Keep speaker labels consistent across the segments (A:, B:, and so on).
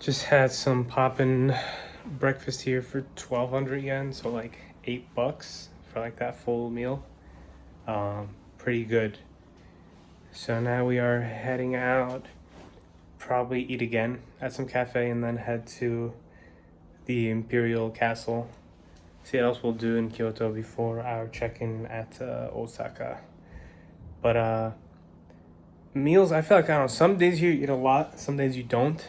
A: Just had some poppin' breakfast here for 1,200 yen, so like $8 for like that full meal. Pretty good. So now we are heading out, probably eat again at some cafe and then head to the Imperial Castle. See what else we'll do in Kyoto before our check-in at Osaka. But meals, I feel like, I don't know, some days you eat a lot, some days you don't.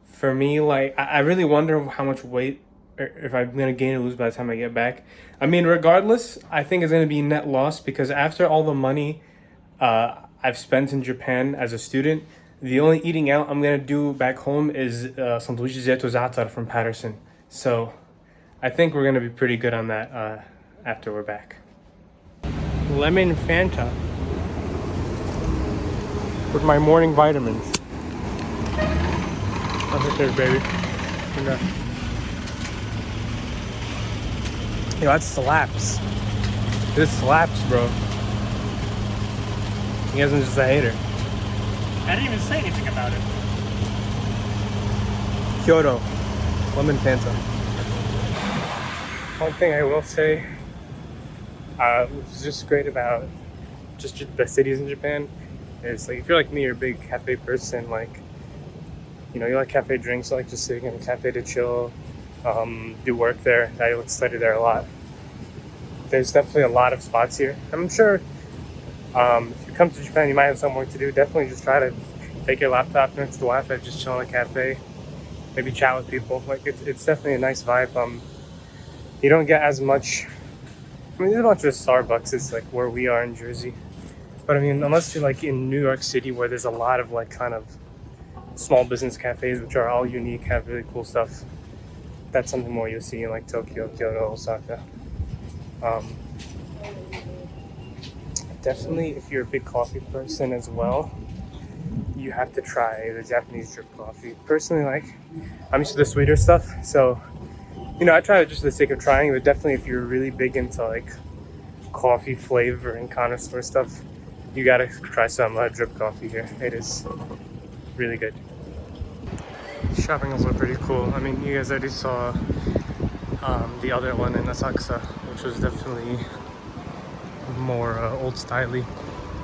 A: For me, like, I really wonder how much weight, or if I'm gonna gain or lose by the time I get back. I mean, regardless, I think it's gonna be net loss because after all the money I've spent in Japan as a student, the only eating out I'm gonna do back home is sandwiches zatar from Patterson. So I think we're gonna be pretty good on that after we're back. Lemon Fanta with my morning vitamins. That's it, baby. Okay. Yo, that slaps. This slaps, bro. He isn't just a hater.
B: I didn't even say anything about it.
A: Kyoto, lemon Fanta. One thing I will say, which is just great about just the cities in Japan, is like if you're like me, you're a big cafe person, like, you know, you like cafe drinks, you like just sitting in a cafe to chill, do work there. I would study there a lot. There's definitely a lot of spots here. I'm sure if you come to Japan, you might have some work to do. Definitely just try to take your laptop next to the Wi-Fi, just chill in a cafe, maybe chat with people. Like it's definitely a nice vibe. You don't get as much. I mean, there's a bunch of Starbucks. It's like where we are in Jersey, but I mean, unless you're like in New York City, where there's a lot of like kind of small business cafes which are all unique, have really cool stuff. That's something more you'll see in like Tokyo, Kyoto, Osaka. Definitely, if you're a big coffee person as well, you have to try the Japanese drip coffee. Personally, like, I'm used to the sweeter stuff, so, you know, I try it just for the sake of trying, but definitely if you're really big into like coffee flavor and connoisseur stuff, you gotta try some drip coffee here. It is really good. Shopping malls are pretty cool. I mean, you guys already saw the other one in Osaka, which was definitely more old styley.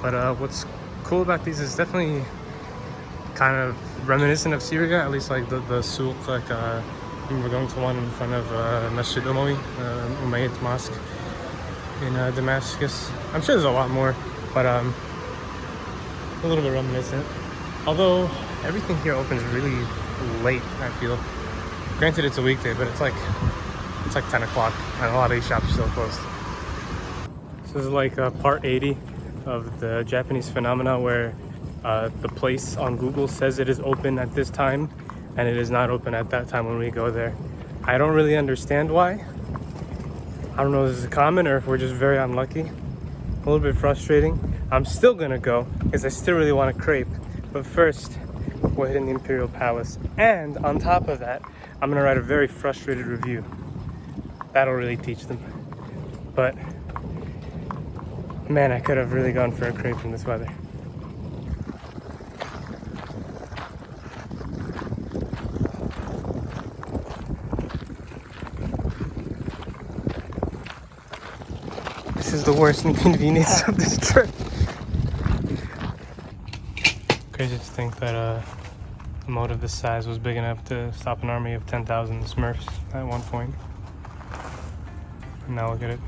A: But what's cool about these is definitely kind of reminiscent of Syria, at least like the souk. Like I remember going to one in front of Masjid Umayyad Mosque in Damascus. I'm sure there's a lot more, but a little bit reminiscent. Although everything here opens really late, I feel. Granted, it's a weekday, but it's like 10 o'clock, and a lot of these shops are still closed. So this is like part 80 of the Japanese phenomena where the place on Google says it is open at this time, and it is not open at that time when we go there. I don't really understand why. I don't know if this is common or if we're just very unlucky. A little bit frustrating. I'm still gonna go because I still really want a crepe. But first, we're hitting the Imperial Palace. And on top of that, I'm gonna write a very frustrated review. That'll really teach them. But man, I could have really gone for a crepe in this weather. This is the worst inconvenience of this trip. Crazy to think that a moat of this size was big enough to stop an army of 10,000 Smurfs at one point. And now look at it.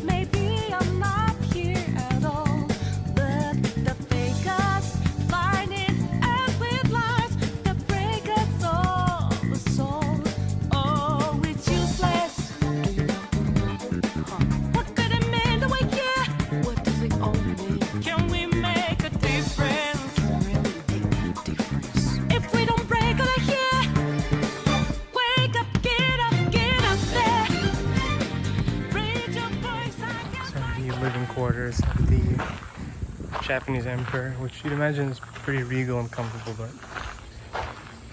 C: Maybe I'm not here at all, but the fakers
A: quarters of the Japanese emperor, which you'd imagine is pretty regal and comfortable, but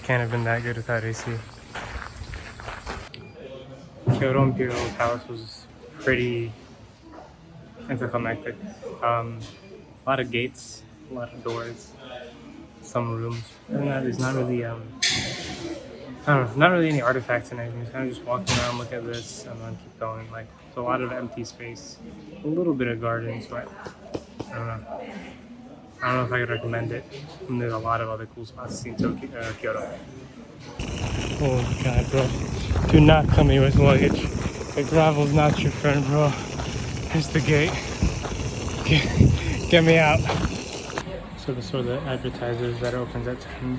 A: can't have been that good without AC. Kyoto Imperial Palace was pretty interconnected. A lot of gates, a lot of doors, some rooms. Other than that, there's not really, I don't know, not really any artifacts and anything. Just kind of just walking around, look at this, and then keep going. Like, there's a lot of empty space, a little bit of gardens, but I don't know. I don't know if I could recommend it. And there's a lot of other cool spots to see in Kyoto. Oh god, bro. Do not come here with luggage. The gravel's not your friend, bro. Here's the gate. Get me out. So the sort of advertisers that opens at 10.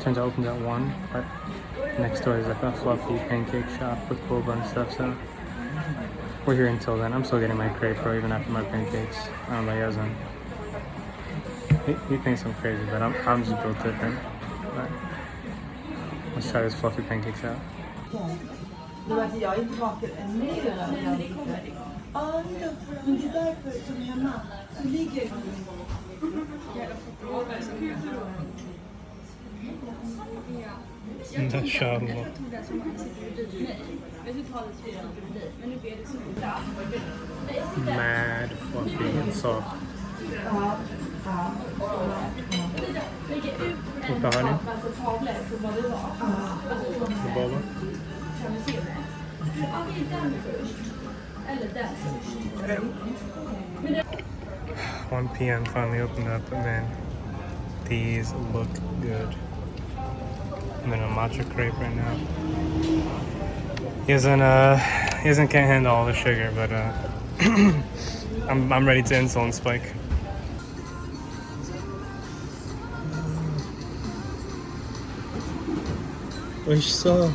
A: Turns out it opens at 1. But next door is like a fluffy pancake shop with boba and stuff, so we're here until then. I'm still getting my crepe, bro, even after my pancakes. I don't know about you guys. He thinks I'm crazy, but I'm just built different. But let's try this fluffy pancakes out.
C: Det var att jag inte bakade en mer än jag fick. Ja, men det är därför som hemma så ligger
A: Inshallah. Mad fluffy and soft. With the honey. The boba. 1 p.m. finally opened up, but man, these look good. I'm in a matcha crepe right now. He can't handle all the sugar, but I'm ready to insulin spike. 맛있어.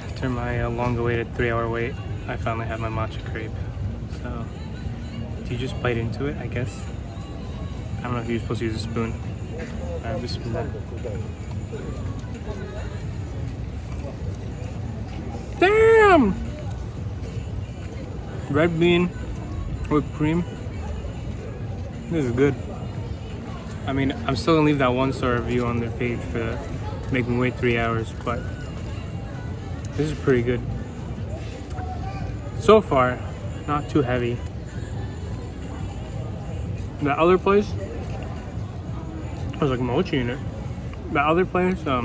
A: After my long-awaited 3-hour wait, I finally have my matcha crepe. So, do you just bite into it, I guess? I don't know if you're supposed to use a spoon. Alright, bismillah. Damn! Red bean with cream. This is good. I mean, I'm still gonna leave that 1-star review on their page for making me wait 3 hours, but this is pretty good. So far, not too heavy. The other place, there's like mochi in it. The other place, that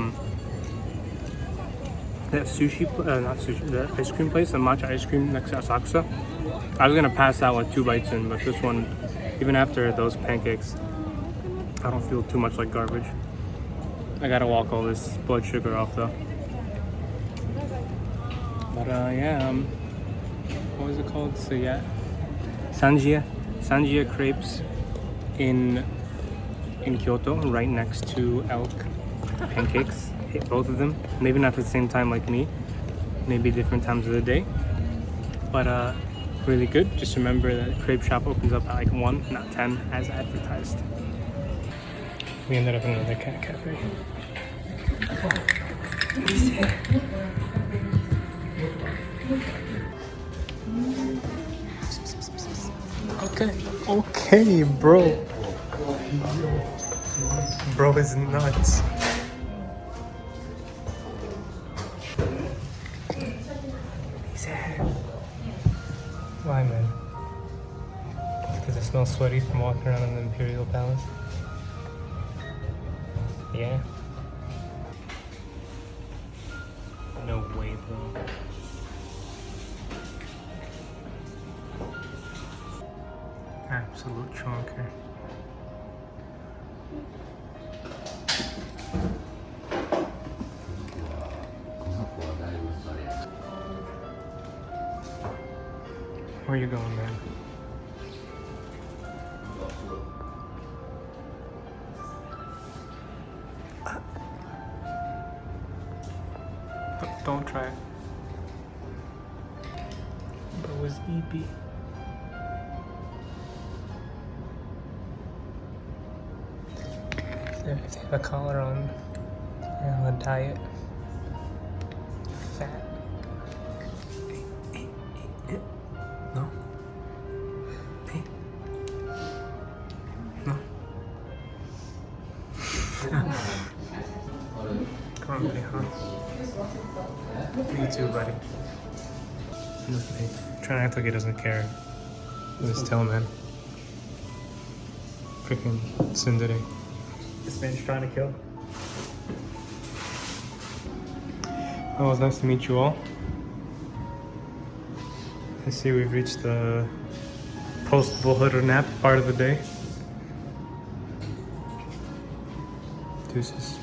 A: sushi, not sushi, the ice cream place, the matcha ice cream next to Osaka. I was gonna pass out like 2 bites in, but this one, even after those pancakes, I don't feel too much like garbage. I gotta walk all this blood sugar off though. But yeah, what was it called? So yeah, Sanjia crepes in Kyoto, right next to Elk pancakes. Hit both of them. Maybe not at the same time like me. Maybe different times of the day. But really good. Just remember that the crepe shop opens up at like 1, not 10, as advertised. We ended up in another cat cafe. Okay, bro. Bro is nuts. Why, man? Because I smell sweaty from walking around in the Imperial Palace? Yeah? No way, bro. Absolute chonker. Where you going, man? Don't try it. Bro is EP. They have a collar on. They're on a diet. Fat. No. No. Come on, buddy, huh? Me too, buddy. Look at me. Trying to act like he doesn't care. With his tail, man. Freaking tsundere. This man's trying to kill. Well, it was nice to meet you all. I see we've reached the post-bullhood nap part of the day. Deuces.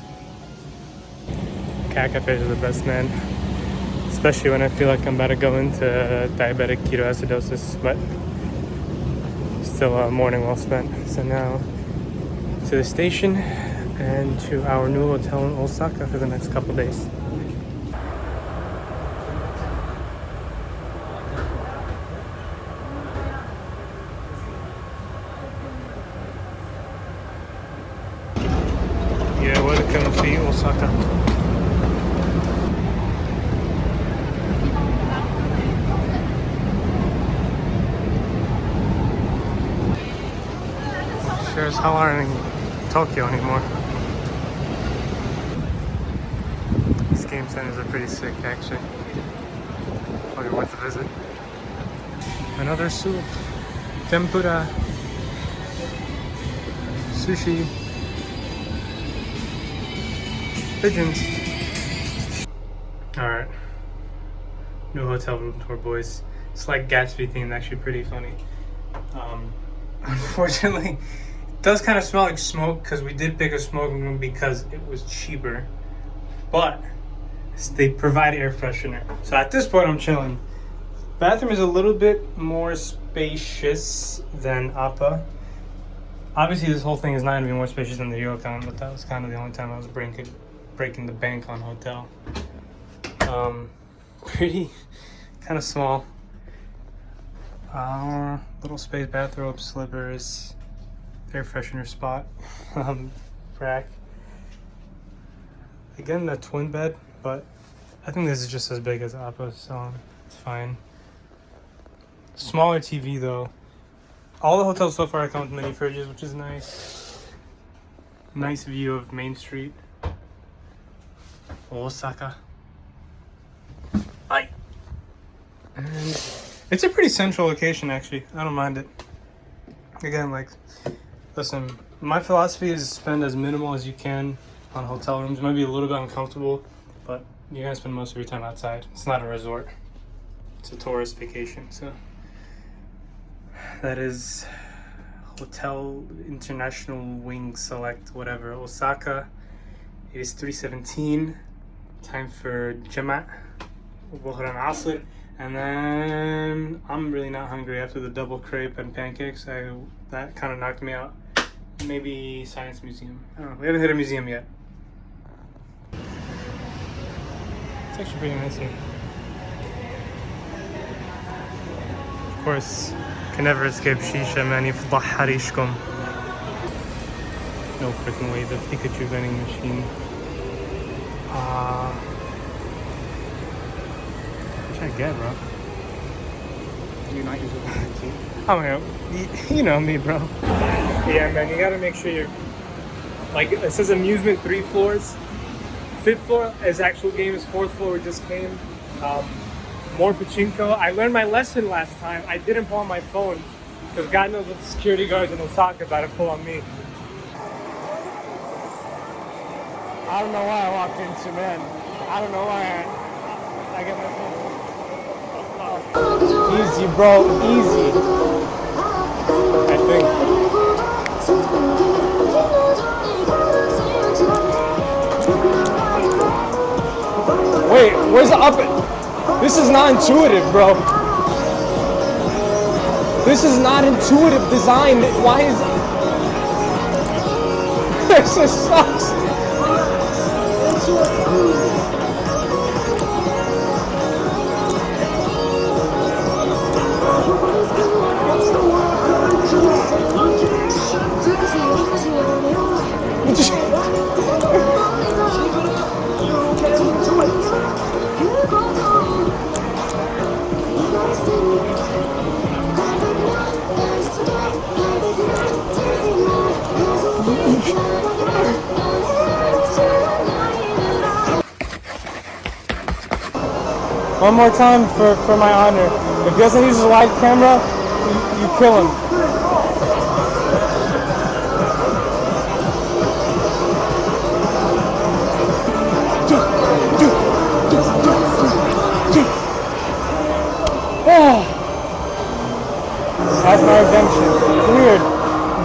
A: Cat cafes are the best, man. Especially when I feel like I'm about to go into diabetic ketoacidosis, but still a morning well spent. So now to the station and to our new hotel in Osaka for the next couple days. Yeah, welcome to Osaka. Sure as hell aren't in Tokyo anymore. These game centers are pretty sick, actually. Probably worth a visit. Another soup, tempura, sushi, pigeons. All right, new hotel room tour, boys. It's like Gatsby themed, actually pretty funny. Unfortunately, it does kind of smell like smoke because we did pick a smoking room because it was cheaper, but they provide air freshener. So at this point, I'm chilling. Bathroom is a little bit more spacious than Appa. Obviously, this whole thing is not going to be more spacious than the Ryokan, but that was kind of the only time I was breaking the bank on hotel. Pretty kind of small. Little space, bathrobe, slippers, air freshener spot, rack. Again, the twin bed, but I think this is just as big as Appa's, so it's fine. Smaller TV though. All the hotels so far come with mini fridges, which is nice. Nice view of Main Street. Osaka. Aye. And it's a pretty central location, actually. I don't mind it. Again, like, listen, my philosophy is spend as minimal as you can on hotel rooms. It might be a little bit uncomfortable, but you're gonna spend most of your time outside. It's not a resort. It's a tourist vacation, so. That is Hotel International Wing Select, whatever, Osaka. It is 3:17. Time for Jama'. And then I'm really not hungry after the double crepe and pancakes. That kind of knocked me out. Maybe Science Museum. I don't know. We haven't hit a museum yet. It's actually pretty nice here. Of course, can never escape Shisha, man. يفضح حريشكم. No freaking way, the Pikachu vending machine. What should I get, bro?
B: Do you not use it?
A: Oh, yeah. You know me, bro. Yeah, man, you gotta make sure you're... Like, it says amusement 3 floors. 5th floor is actual games. 4th floor we just came. More pachinko. I learned my lesson last time. I didn't pull on my phone because God knows what the security guards in Osaka about to pull on me. I don't know why I walked into, man. I don't know why I get my phone. Easy, bro. Easy. I think. Wait, where's the up? This is not intuitive, bro. This is not intuitive design. Why is it? This just sucks. One more time for my honor. If he doesn't use his wide camera, you kill him. That's my redemption. Cleared.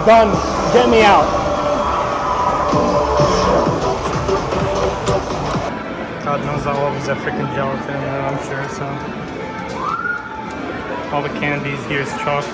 A: Done. Get me out. God knows I love that freaking gelatin, I'm sure, so. All the candies here is chalked.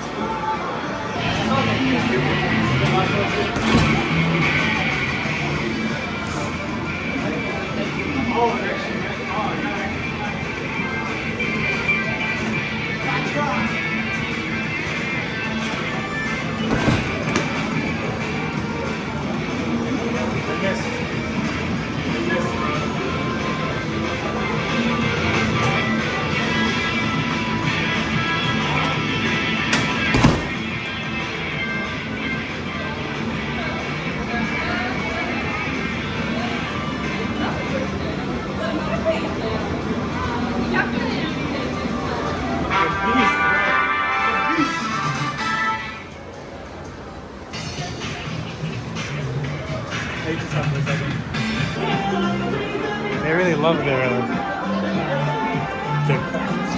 A: They really love their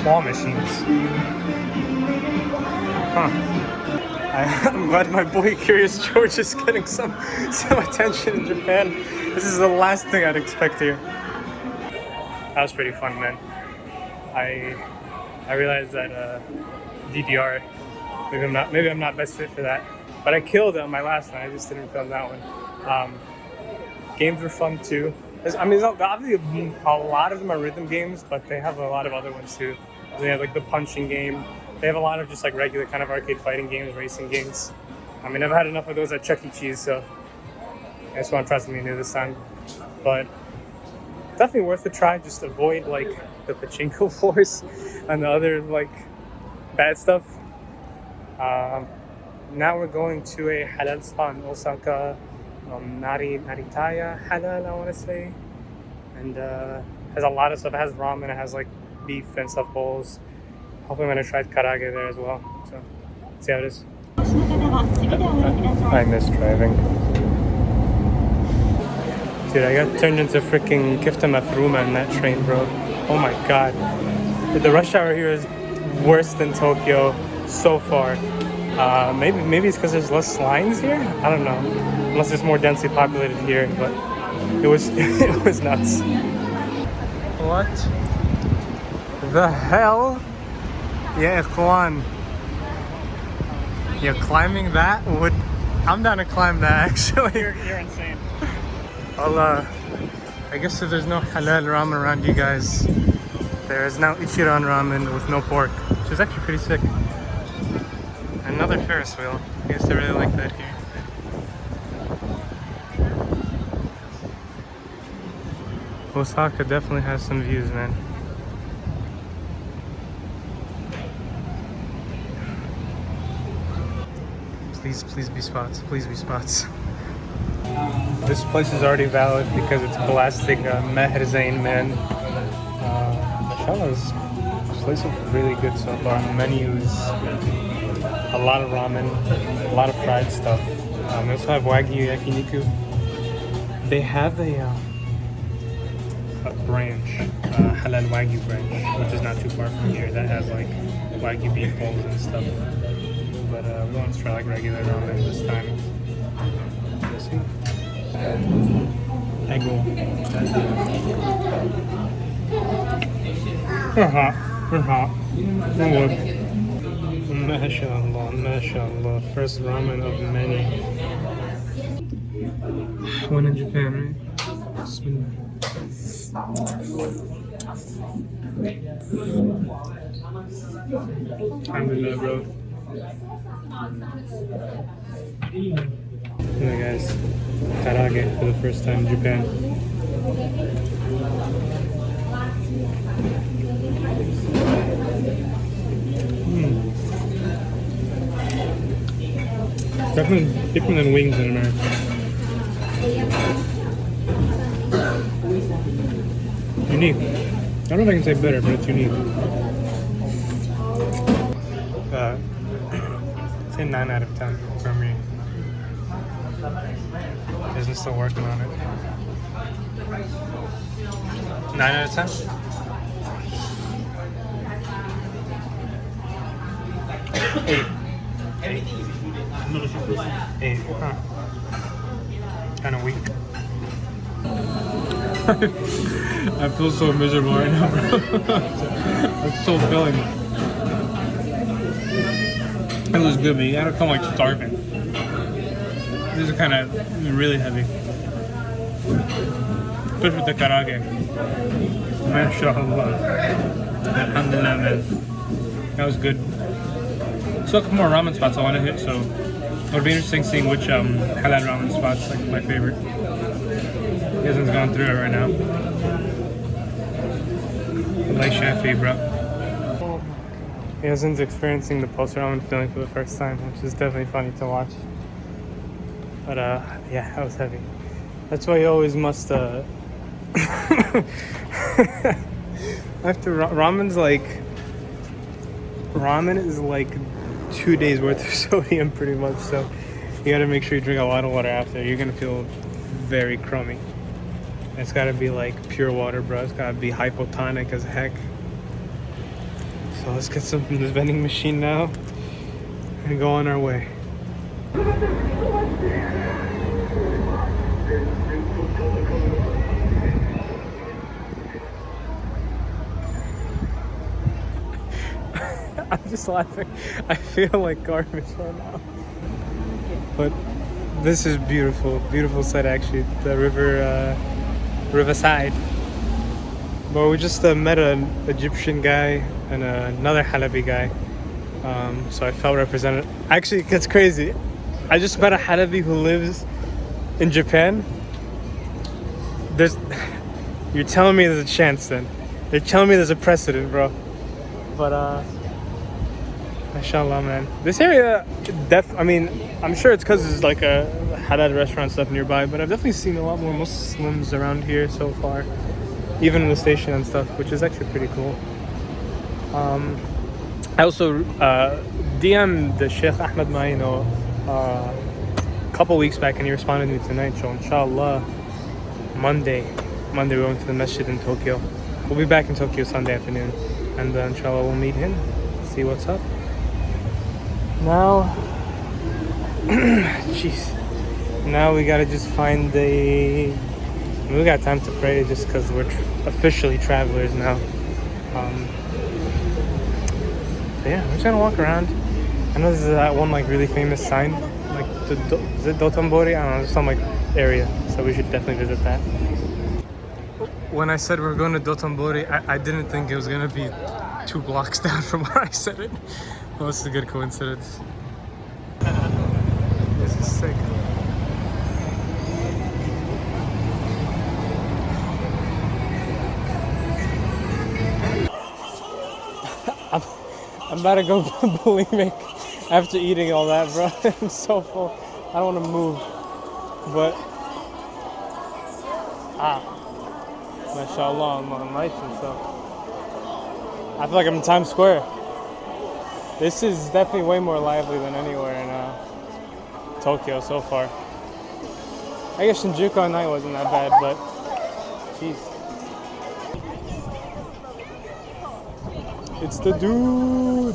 A: claw machines. Huh. I'm glad my boy Curious George is getting some attention in Japan. This is the last thing I'd expect here. That was pretty fun, man. I realized that DDR, maybe I'm not best fit for that, but I killed it on my last one. I just didn't film that one. Games were fun too. I mean, obviously a lot of them are rhythm games, but they have a lot of other ones too. They have like the punching game. They have a lot of just like regular kind of arcade fighting games, racing games. I mean, I've had enough of those at Chuck E. Cheese, so I just want to try something new this time. But definitely worth a try. Just avoid like the pachinko floors and the other like bad stuff. Now we're going to a halal spot in Osaka. Naritaya halal, I want to say, and has a lot of stuff. It has ramen, it has like beef and stuff bowls. Hopefully I'm gonna try karage there as well, so let's see how it is. I miss driving, dude. I got turned into freaking kifta mafruma in that train, bro. Oh my god, the rush hour here is worse than Tokyo so far. Maybe it's because there's less lines here, I don't know. Unless it's more densely populated here, but it was it was nuts. What the hell? Yeah, Ikhwan. You're climbing that? I'm down to climb that actually.
B: You're insane.
A: I guess if there's no halal ramen around you guys, there is now Ichiran ramen with no pork, which is actually pretty sick. Another Ferris wheel. I guess they really like that here. Osaka definitely has some views, man. Please be spots. Please be spots. This place is already valid because it's blasting Meher Zain, man. Mashallah, this place is really good so far. Menus, a lot of ramen, a lot of fried stuff. They also have Wagyu yakiniku. They have a branch, halal Wagyu branch, which is not too far from here. That has like Wagyu beef bowls and stuff. But we want to try like regular ramen this time. Let's see. Egg roll. They're hot. They're hot. They're good. MashaAllah, MashaAllah. First ramen of many. One in Japan, right? Bismillah. Alhamdulillah, bro. Yeah, guys. Karage for the first time in Japan. Definitely different than wings in America. Unique. I don't know if I can say better, but it's unique. Say 9 out of 10 for me. Isn't still working on it. 9 out of 10? 8. 8. Huh. Kind of weak. I feel so miserable right now, bro. It's so filling. It was good, but you gotta come like starving. This is kind of really heavy. Especially with the karage. MashaAllah. Alhamdulillah, man. That was good. Still a couple more ramen spots I want to hit, so it'll be interesting seeing which halal ramen spots like my favorite. Yazan's going through it right now. Like Shafi, bro. Yazan's experiencing the post-ramen feeling for the first time, which is definitely funny to watch. But yeah, that was heavy. That's why you always must after ramen is like 2 days worth of sodium pretty much, so you gotta make sure you drink a lot of water after. You're gonna feel very crummy. It's gotta be like pure water, bro. It's gotta be hypotonic as heck. So let's get some from this vending machine now and go on our way. I'm just laughing. I feel like garbage right now. But this is beautiful. Beautiful sight actually. The riverside. But we just met an Egyptian guy and another Halabi guy. So I felt represented. Actually, it gets crazy. I just met a Halabi who lives in Japan. You're telling me there's a chance then. You're telling me there's a precedent, bro. But mashallah, man. This area, I mean, I'm sure it's because there's like a halal restaurant stuff nearby, but I've definitely seen a lot more Muslims around here so far, even in the station and stuff, which is actually pretty cool. I also DM'd the Sheikh Ahmed Maino a couple weeks back, and he responded to me tonight. So inshallah, Monday we're going to the masjid in Tokyo. We'll be back in Tokyo Sunday afternoon, and inshallah we'll meet him, see what's up. Now, jeez, now we gotta just find we got time to pray just because we're officially travelers now. So yeah, we're just gonna walk around. I know there's that one like really famous sign, like is it Dotonbori? I don't know, there's some like area, so we should definitely visit that. When I said we were going to Dotonbori, I didn't think it was gonna be 2 blocks down from where I said it. Well, it's a good coincidence. This is sick. I'm about to go bulimic after eating all that, bro. I'm so full. I don't want to move, but mashallah, I'm on lights and stuff. I feel like I'm in Times Square. This is definitely way more lively than anywhere in Tokyo so far. I guess Shinjuku at night wasn't that bad, but jeez. It's the dude!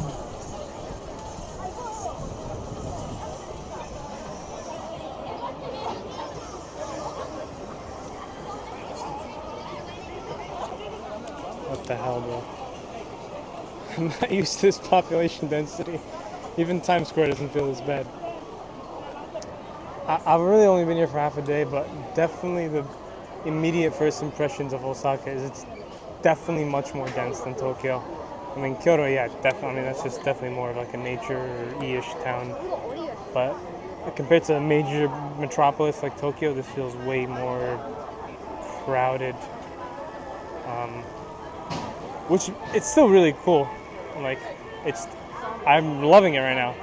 A: What the hell, bro? I'm not used to this population density. Even Times Square doesn't feel as bad. I've really only been here for half a day, but definitely the immediate first impressions of Osaka is it's definitely much more dense than Tokyo. I mean, Kyoto, yeah, definitely. I mean, that's just definitely more of like a nature-ish town. But compared to a major metropolis like Tokyo, this feels way more crowded. Which it's still really cool. Like, I'm loving it right now.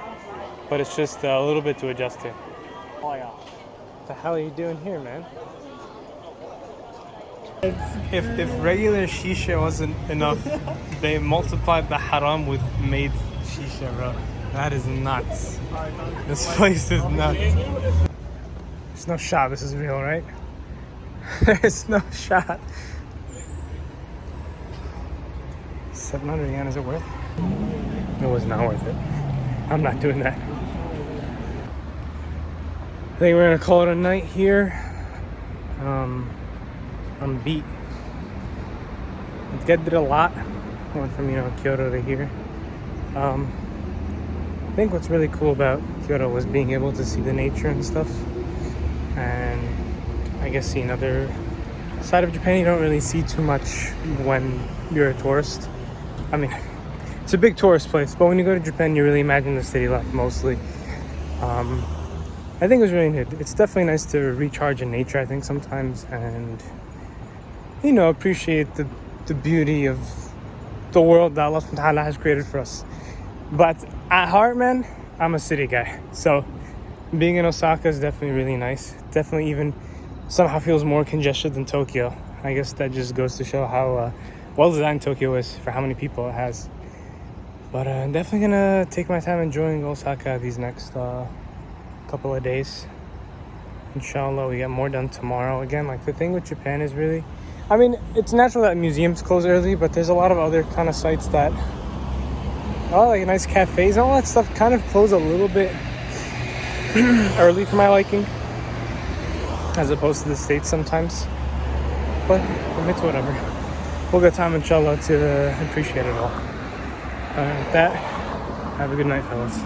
A: But it's just a little bit to adjust to. Oh yeah. What the hell are you doing here, man? If regular shisha wasn't enough, they multiplied the haram with made shisha, bro. That is nuts. This place is nuts. There's no shot. This is real, right? There's no shot. 700 yen, is it worth it? It was not worth it. I'm not doing that. I think we're gonna call it a night here. I'm beat. Get did a lot. Went from Kyoto to here. I think what's really cool about Kyoto was being able to see the nature and stuff. And I guess see another side of Japan you don't really see too much when you're a tourist. I mean, it's a big tourist place, but when you go to Japan, you really imagine the city life mostly. I think it was really neat. It's definitely nice to recharge in nature, I think, sometimes, and appreciate the beauty of the world that Allah subhanahu wa ta'ala has created for us. But at heart, man, I'm a city guy. So being in Osaka is definitely really nice. Definitely even somehow feels more congested than Tokyo. I guess that just goes to show how well designed Tokyo is for how many people it has. But I'm definitely gonna take my time enjoying Osaka these next couple of days. Inshallah, we get more done tomorrow. Again, like the thing with Japan is really, I mean, it's natural that museums close early, but there's a lot of other kind of sites that, like nice cafes and all that stuff kind of close a little bit early for my liking, as opposed to the States sometimes. But it's whatever. We'll get time, inshallah, to appreciate it all. With that, have a good night, fellas.